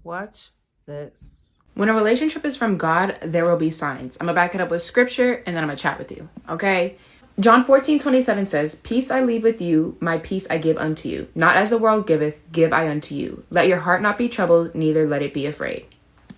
Watch this. When a relationship is from God, there will be signs. I'm going to back it up with scripture and then I'm going to chat with you. Okay? John 14:27 says, "Peace I leave with you, my peace I give unto you. Not as the world giveth, give I unto you. Let your heart not be troubled, neither let it be afraid."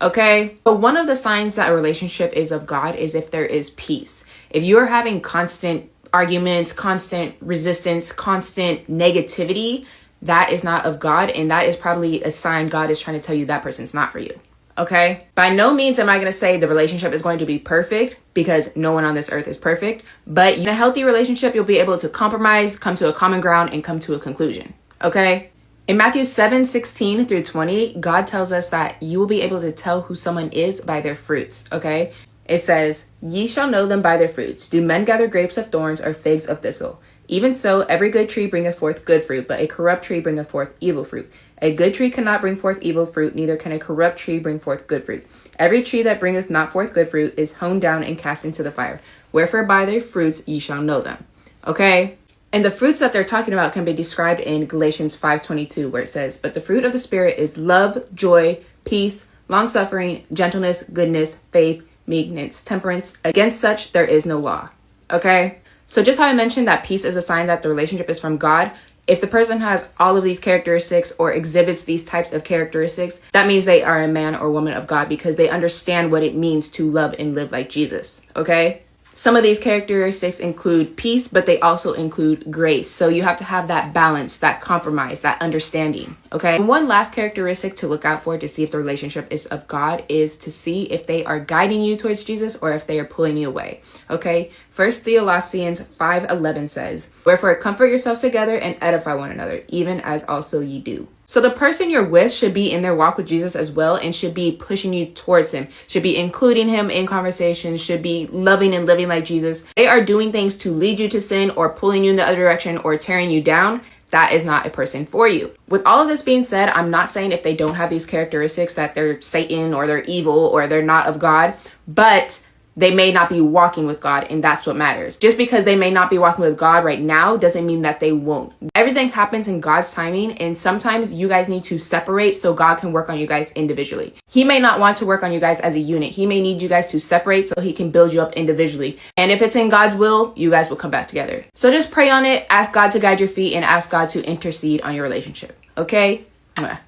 Okay? So one of the signs that a relationship is of God is if there is peace. If you are having constant arguments, constant resistance, constant negativity, that is not of God, and that is probably a sign God is trying to tell you that person's not for you. Okay? By no means am I going to say the relationship is going to be perfect, because no one on this earth is perfect. But in a healthy relationship, you'll be able to compromise, come to a common ground, and come to a conclusion. Okay? In Matthew 7:16 through 20, God tells us that you will be able to tell who someone is by their fruits. Okay? It says, "Ye shall know them by their fruits. Do men gather grapes of thorns or figs of thistle? Even so, every good tree bringeth forth good fruit, but a corrupt tree bringeth forth evil fruit. A good tree cannot bring forth evil fruit, neither can a corrupt tree bring forth good fruit. Every tree that bringeth not forth good fruit is hewn down and cast into the fire. Wherefore by their fruits ye shall know them." Okay? And the fruits that they're talking about can be described in Galatians 5:22, where it says, "But the fruit of the Spirit is love, joy, peace, long-suffering, gentleness, goodness, faith, meekness, temperance. Against such there is no law." Okay? So just how I mentioned that peace is a sign that the relationship is from God, if the person has all of these characteristics or exhibits these types of characteristics, that means they are a man or woman of God, because they understand what it means to love and live like Jesus. Okay? Some of these characteristics include peace, but they also include grace. So you have to have that balance, that compromise, that understanding. Okay? And one last characteristic to look out for to see if the relationship is of God is to see if they are guiding you towards Jesus or if they are pulling you away. Okay? 1 Thessalonians 5:11 says, "Wherefore comfort yourselves together and edify one another, even as also ye do." So the person you're with should be in their walk with Jesus as well, and should be pushing you towards him, should be including him in conversations, should be loving and living like Jesus. They are doing things to lead you to sin or pulling you in the other direction or tearing you down. That is not a person for you. With all of this being said, I'm not saying if they don't have these characteristics that they're Satan or they're evil or they're not of God, but they may not be walking with God, and that's what matters. Just because they may not be walking with God right now doesn't mean that they won't. Everything happens in God's timing, and sometimes you guys need to separate so God can work on you guys individually. He may not want to work on you guys as a unit. He may need you guys to separate so he can build you up individually. And if it's in God's will, you guys will come back together. So just pray on it, ask God to guide your feet, and ask God to intercede on your relationship. Okay? Mwah.